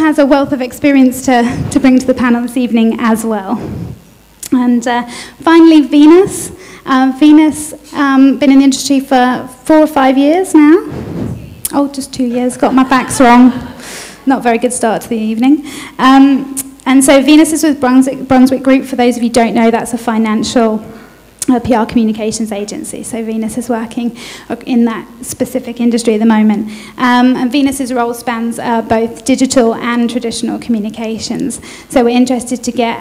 has a wealth of experience to bring to the panel this evening as well. And finally, Venus. Venus, been in the industry for 4 or 5 years now. Oh, just 2 years, got my facts wrong. Not a very good start to the evening. And so Venus is with Brunswick Group. For those of you who don't know, that's a financial PR communications agency. So Venus is working in that specific industry at the moment. And Venus's role spans both digital and traditional communications. So we're interested to get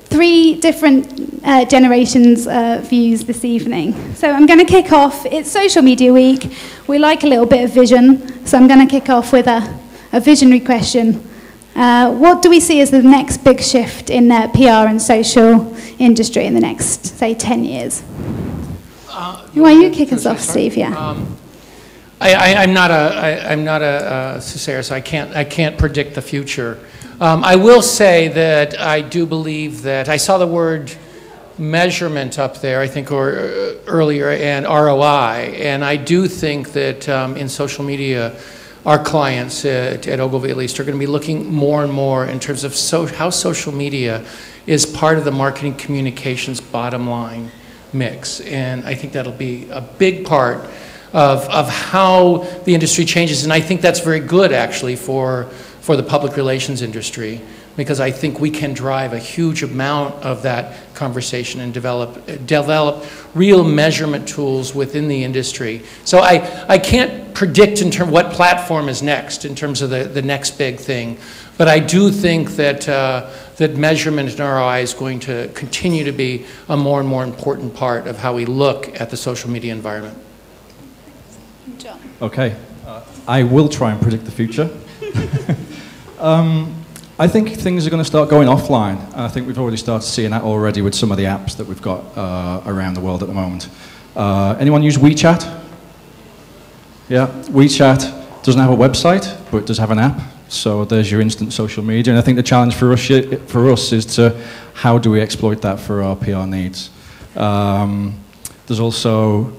3 different generations' views this evening. So I'm going to kick off. It's Social Media Week. We like a little bit of vision. So I'm going to kick off with a visionary question. What do we see as the next big shift in PR and social industry in the next, say, 10 years? Why you kick us off, Steve? Yeah. I'm not a soothsayer, so I can't predict the future. I will say that I do believe that I saw the word measurement up there, I think, or earlier, and ROI, and I do think that in social media, our clients at Ogilvy, at least, are going to be looking more and more in terms of how social media is part of the marketing communications bottom line mix. And I think that'll be a big part of how the industry changes. And I think that's very good, actually, for the public relations industry, because I think we can drive a huge amount of that conversation and develop real measurement tools within the industry. So I can't predict in terms of what platform is next in terms of the next big thing, but I do think that that measurement and ROI is going to continue to be a more and more important part of how we look at the social media environment. John. Okay, I will try and predict the future. I think things are going to start going offline. I think we've already started seeing that already with some of the apps that we've got around the world at the moment. Anyone use WeChat? Yeah, WeChat doesn't have a website, but it does have an app. So there's your instant social media. And I think the challenge for us is to how do we exploit that for our PR needs. There's also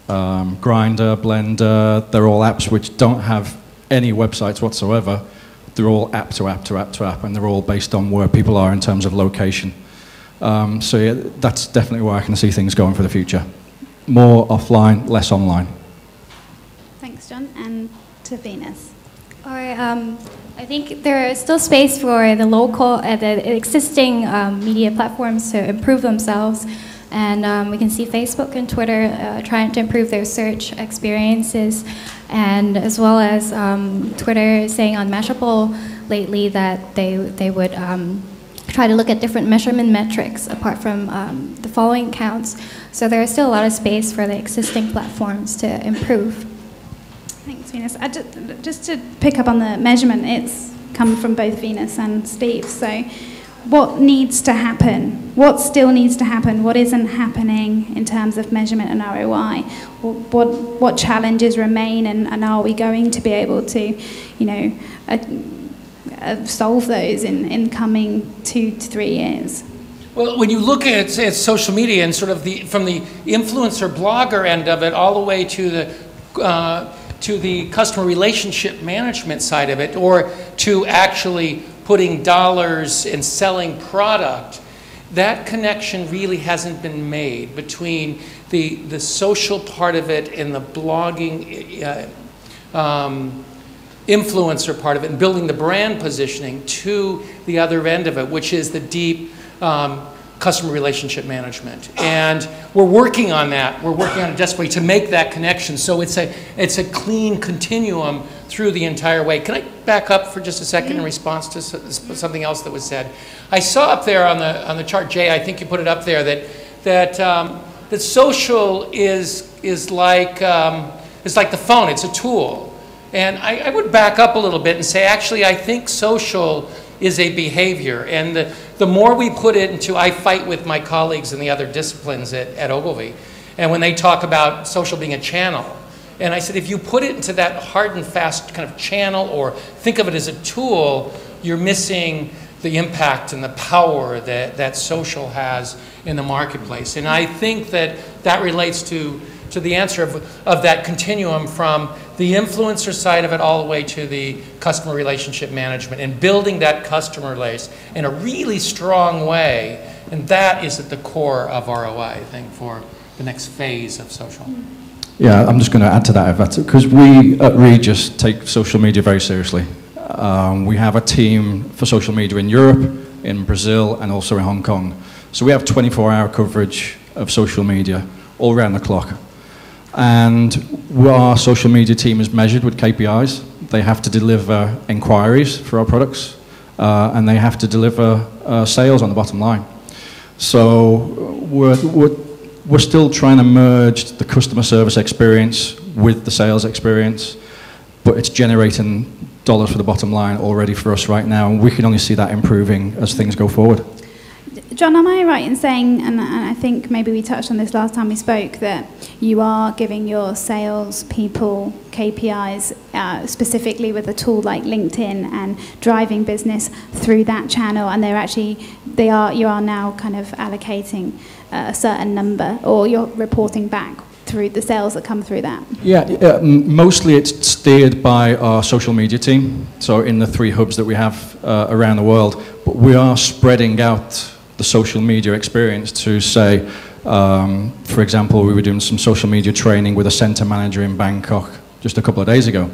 Grindr, Blender. They're all apps which don't have any websites whatsoever. They're all app to app to app to app, and they're all based on where people are in terms of location. So yeah, that's definitely where I can see things going for the future. More offline, less online. Thanks, John. And to Venus. All right, I think there is still space for the local, the existing media platforms to improve themselves. And we can see Facebook and Twitter trying to improve their search experiences, and as well as Twitter saying on Mashable lately that they would try to look at different measurement metrics apart from the following accounts. So there is still a lot of space for the existing platforms to improve. Thanks, Venus. Just to pick up on the measurement, it's come from both Venus and Steve. So what needs to happen? What still needs to happen? What isn't happening in terms of measurement and ROI? What challenges remain, and are we going to be able to, solve those in coming 2 to 3 years? Well, when you look at social media and sort of from the influencer blogger end of it all the way to the customer relationship management side of it, or to actually putting dollars and selling product, that connection really hasn't been made between the social part of it and the blogging influencer part of it, and building the brand positioning to the other end of it, which is the deep customer relationship management. And we're working on that. We're working on it desperately to make that connection. So it's a clean continuum through the entire way. Can I back up for just a second in response to something else that was said? I saw up there on the chart, Jay, I think you put it up there, that social is like the phone. It's a tool. And I would back up a little bit and say, actually, I think social is a behavior. And the more we put it into, I fight with my colleagues in the other disciplines at Ogilvy, and when they talk about social being a channel, and I said, if you put it into that hard and fast kind of channel, or think of it as a tool, you're missing the impact and the power that social has in the marketplace. And I think that relates to to the answer of that continuum from the influencer side of it all the way to the customer relationship management and building that customer base in a really strong way. And that is at the core of ROI, I think, for the next phase of social. Yeah, I'm just going to add to that, if that's because we at Regus take social media very seriously. We have a team for social media in Europe, in Brazil, and also in Hong Kong. So we have 24-hour coverage of social media all around the clock. And our social media team is measured with KPIs. They have to deliver inquiries for our products, and they have to deliver sales on the bottom line. So we're still trying to merge the customer service experience with the sales experience, but it's generating dollars for the bottom line already for us right now, and we can only see that improving as things go forward. John, am I right in saying, and I think maybe we touched on this last time we spoke, that you are giving your sales people KPIs specifically with a tool like LinkedIn and driving business through that channel, and you are now kind of allocating a certain number, or you're reporting back through the sales that come through that? Yeah, mostly it's steered by our social media team, so in the 3 hubs that we have around the world, but we are spreading out the social media experience to say, for example, we were doing some social media training with a center manager in Bangkok just a couple of days ago,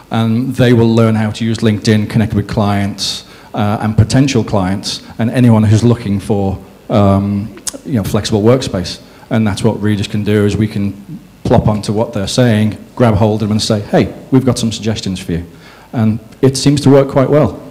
and they will learn how to use LinkedIn, connect with clients and potential clients, and anyone who's looking for flexible workspace. And that's what Regus can do, is we can plop onto what they're saying, grab hold of them and say, hey, we've got some suggestions for you. And it seems to work quite well.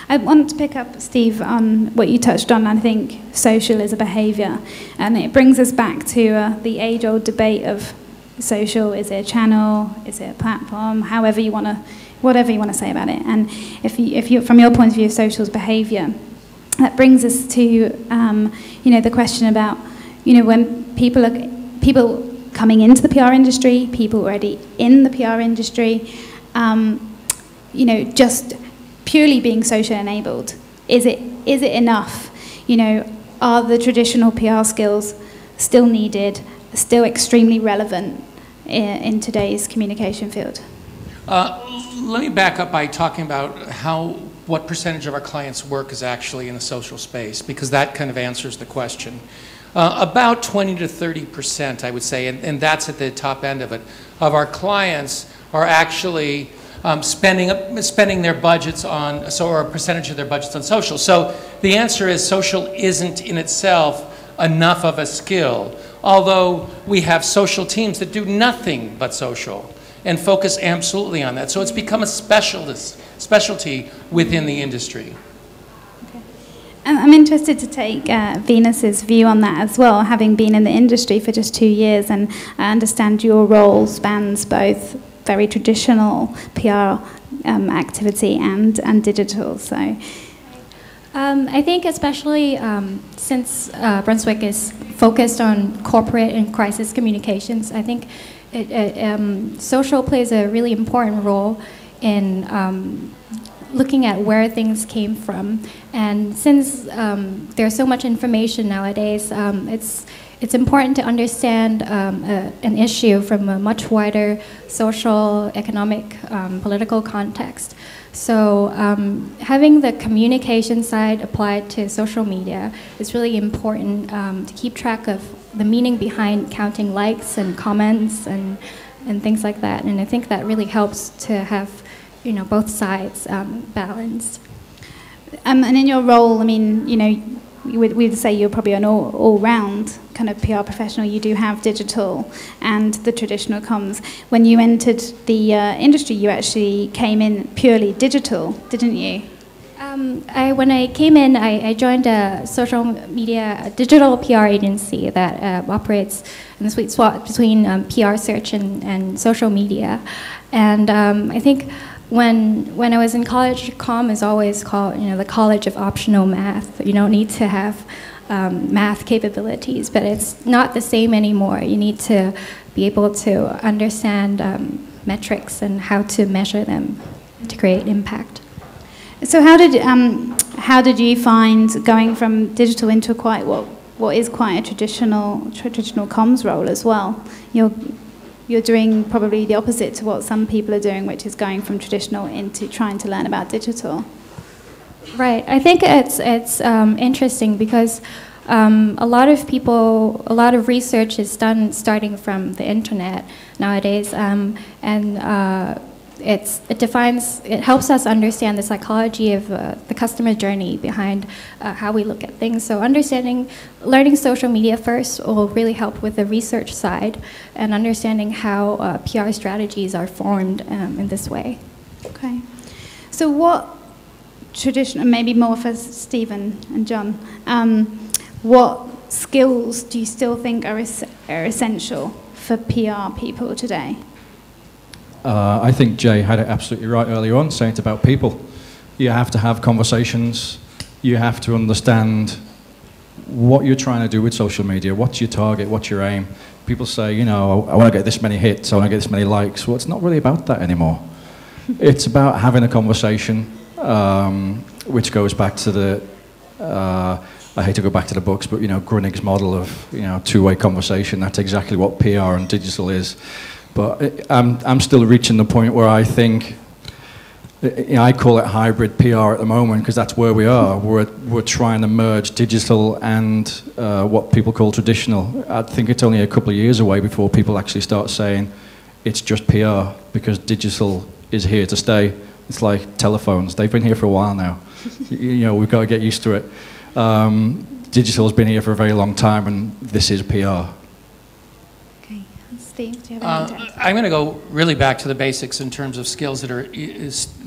I want to pick up, Steve, on what you touched on. I think social is a behaviour, and it brings us back to the age-old debate of social. Is it a channel? Is it a platform? Whatever you want to say about it. And if you, from your point of view, social is behaviour, that brings us to the question about when people coming into the PR industry, people already in the PR industry, just purely being social enabled, is it enough? Are the traditional PR skills still needed, still extremely relevant in today's communication field? Let me back up by talking about what percentage of our clients' work is actually in the social space, because that kind of answers the question. About 20 to 30%, I would say, and that's at the top end of it, of our clients are actually spending their budgets on, or a percentage of their budgets on social. So the answer is social isn't in itself enough of a skill, although we have social teams that do nothing but social and focus absolutely on that. So it's become a specialty within the industry. I'm interested to take Venus's view on that as well, having been in the industry for just 2 years, and I understand your role spans both very traditional PR activity and digital. So, I think especially since Brunswick is focused on corporate and crisis communications, I think social plays a really important role in looking at where things came from. And since there's so much information nowadays, it's important to understand an issue from a much wider social, economic, political context. So having the communication side applied to social media is really important to keep track of the meaning behind counting likes and comments and things like that. And I think that really helps to have both sides balanced. And in your role, I mean, we'd say you're probably an all-round kind of PR professional. You do have digital and the traditional comms. When you entered the industry, you actually came in purely digital, didn't you? When I came in, I joined a social media, digital PR agency that operates in the sweet spot between PR search and social media. And I think when I was in college, comm is always called, the college of optional math. You don't need to have math capabilities, but it's not the same anymore. You need to be able to understand metrics and how to measure them to create impact. So how did you find going from digital into quite what what is quite a traditional comms role as well. You're doing probably the opposite to what some people are doing, which is going from traditional into trying to learn about digital. Right. I think it's interesting because a lot of research is done starting from the internet nowadays, and it helps us understand the psychology of the customer journey behind how we look at things. So learning social media first will really help with the research side and understanding how PR strategies are formed in this way. Okay. So what tradition, maybe more for Stephen and John, what skills do you still think are essential for PR people today? I think Jay had it absolutely right earlier on, saying it's about people. You have to have conversations. You have to understand what you're trying to do with social media. What's your target? What's your aim? People say, you know, I want to get this many hits. I want to get this many likes. Well, it's not really about that anymore. It's about having a conversation, which goes back to the, I hate to go back to the books, but, you know, Gruenig's model of, you know, two-way conversation. That's exactly what PR and digital is. But I'm still reaching the point where I think, you know, I call it hybrid PR at the moment because that's where we are. We're trying to merge digital and what people call traditional. I think it's only a couple of years away before people actually start saying it's just PR because digital is here to stay. It's like telephones. They've been here for a while now. You know, we've got to get used to it. Digital has been here for a very long time, and this is PR. Steve, do you have any I'm going to go really back to the basics in terms of skills that are,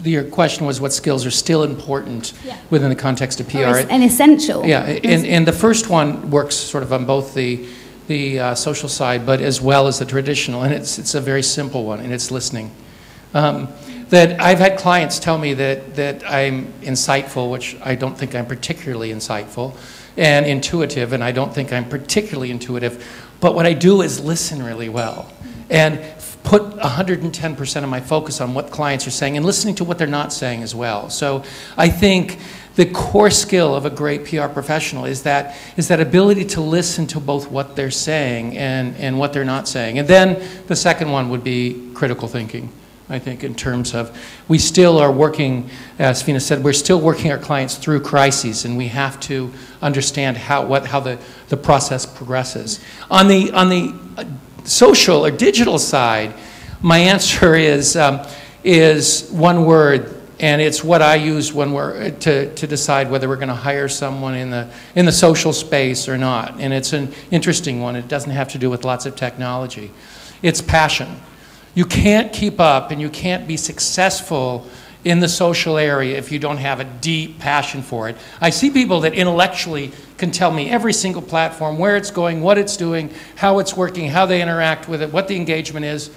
your question was what skills are still important within the context of PR. And essential. Yeah, and the first one works sort of on both the social side, but as well as the traditional, and it's a very simple one, and it's listening. That I've had clients tell me that I'm insightful, which I don't think I'm particularly insightful, and intuitive, and I don't think I'm particularly intuitive. But what I do is listen really well and put 110% of my focus on what clients are saying and listening to what they're not saying as well. So I think the core skill of a great PR professional is that ability to listen to both what they're saying and what they're not saying. And then the second one would be critical thinking. I think in terms of, we still are working, as Fina said, we're still working our clients through crises, and we have to understand how the process progresses. On the social or digital side, my answer is one word, and it's what I use when to decide whether we're going to hire someone in the social space or not. And it's an interesting one. It doesn't have to do with lots of technology. It's passion. You can't keep up and you can't be successful in the social area if you don't have a deep passion for it. I see people that intellectually can tell me every single platform, where it's going, what it's doing, how it's working, how they interact with it, what the engagement is.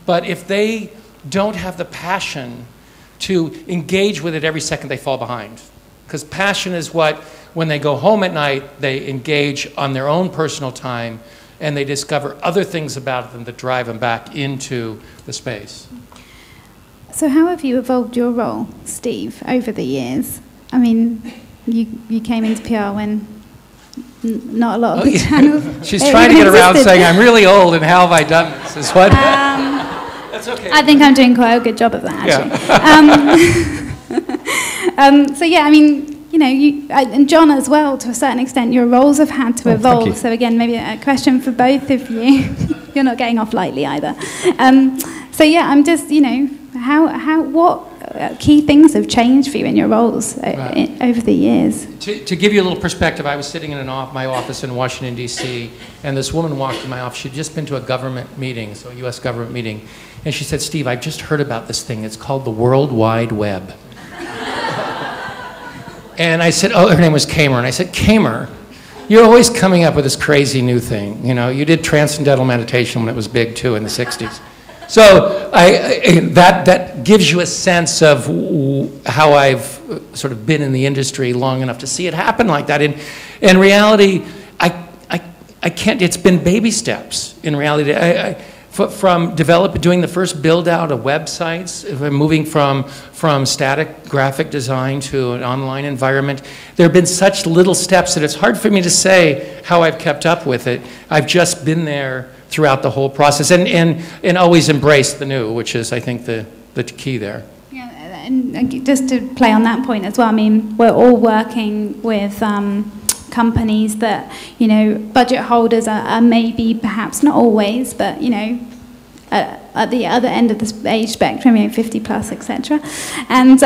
But if they don't have the passion to engage with it every second, they fall behind. Because passion is what, when they go home at night, they engage on their own personal time, and they discover other things about them that drive them back into the space. So how have you evolved your role, Steve, over the years? I mean, you came into PR when not a lot of the channels... She's trying to get around saying, I'm really old, and how have I done this? Is what? That's okay. I think I'm doing quite a good job of that, actually. So yeah, I mean, you know, and John as well, to a certain extent, your roles have had to evolve. So again, maybe a question for both of you. You're not getting off lightly either. So yeah, I'm just, you know, what key things have changed for you in your roles over the years? To give you a little perspective, I was sitting in my office in Washington, D.C., and this woman walked in my office. She'd just been to a government meeting, so a U.S. government meeting, and she said, Steve, I've just heard about this thing. It's called the World Wide Web. And I said, oh, her name was Kamer. And I said, Kamer, you're always coming up with this crazy new thing. You know, you did transcendental meditation when it was big, too, in the 60s. So that gives you a sense of how I've sort of been in the industry long enough to see it happen like that. In reality, I can't, it's been baby steps. In reality, from doing the first build out of websites, moving from static graphic design to an online environment. There have been such little steps that it's hard for me to say how I've kept up with it. I've just been there throughout the whole process and always embraced the new, which is, I think, the key there. Yeah, and just to play on that point as well, I mean, we're all working with companies that, you know, budget holders are maybe, perhaps not always, but, you know, at the other end of the age spectrum, you know, 50 plus, etc. And